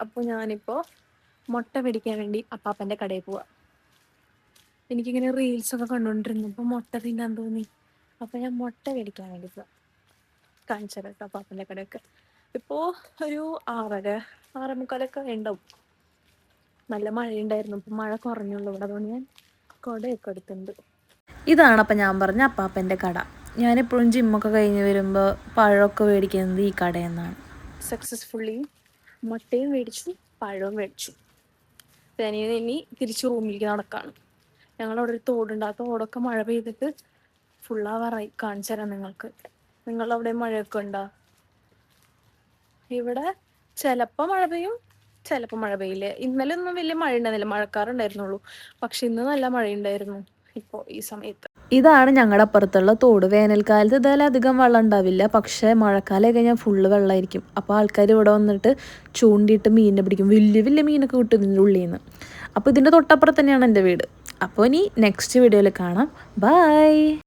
അപ്പോൾ ഞാനിപ്പോൾ മുട്ട മേടിക്കാൻ വേണ്ടി അപ്പാപ്പൻ്റെ കടയിൽ പോവാം. എനിക്കിങ്ങനെ റീൽസൊക്കെ കണ്ടുകൊണ്ടിരുന്നു, അപ്പോൾ മുട്ട തിന്നാൻ തോന്നി. അപ്പോൾ ഞാൻ മുട്ട മേടിക്കാൻ വേണ്ടി പോവാം. കാണിച്ചു തരാം കേട്ടോ അപ്പാപ്പൻ്റെ കടയൊക്കെ. ഇപ്പോൾ ഒരു 6:30 ഉണ്ടാവും. നല്ല മഴയുണ്ടായിരുന്നു, ഇപ്പം മഴ കുറഞ്ഞുള്ളൂ ഇവിടെ, അതുകൊണ്ട് ഞാൻ കുടയൊക്കെ എടുത്തിട്ടുണ്ട്. ഇതാണ് അപ്പം ഞാൻ പറഞ്ഞ അപ്പാപ്പൻ്റെ കട. ഞാനെപ്പോഴും ജിമ്മൊക്കെ കഴിഞ്ഞ് വരുമ്പോൾ പഴമൊക്കെ മേടിക്കുന്നത് ഈ കടയിൽ നിന്നാണ്. സക്സസ്ഫുള്ളി മുട്ടയും മേടിച്ചു, പഴവും മേടിച്ചു. ഇനി തിരിച്ച് റൂമിലേക്ക് നടക്കാണ്. ഞങ്ങളവിടെ ഒരു തോടുണ്ട്, ആ തോടൊക്കെ മഴ പെയ്തിട്ട് ഫുള്ളാവാറായി. കാണിച്ചു തരാം നിങ്ങൾക്ക്. നിങ്ങളവിടെ മഴയൊക്കെ ഉണ്ടോ? ഇവിടെ ചിലപ്പോൾ മഴ പെയ്യും, ചിലപ്പോൾ മഴ പെയ്യില്ല. ഇന്നലെ ഒന്നും വലിയ മഴ ഉണ്ടായിരുന്നില്ല, മഴക്കാറുണ്ടായിരുന്നുള്ളൂ. പക്ഷെ ഇന്ന് നല്ല മഴയുണ്ടായിരുന്നു ഇപ്പോൾ ഈ സമയത്ത്. ഇതാണ് ഞങ്ങളുടെ അപ്പുറത്തുള്ള തോട്. വേനൽക്കാലത്ത് ഇതെല്ലാം അധികം വെള്ളം ഉണ്ടാവില്ല, പക്ഷേ മഴക്കാലം കഴിഞ്ഞാൽ ഫുള്ള് വെള്ളമായിരിക്കും. അപ്പോൾ ആൾക്കാർ ഇവിടെ വന്നിട്ട് ചൂണ്ടിയിട്ട് മീനിനെ പിടിക്കും. വലിയ വലിയ മീനൊക്കെ കിട്ടും ഇതിൻ്റെ ഉള്ളിൽ നിന്ന്. അപ്പോൾ ഇതിൻ്റെ തൊട്ടപ്പുറത്ത് തന്നെയാണ് എൻ്റെ വീട്. അപ്പോൾ ഇനി നെക്സ്റ്റ് വീഡിയോയിൽ കാണാം. ബൈ.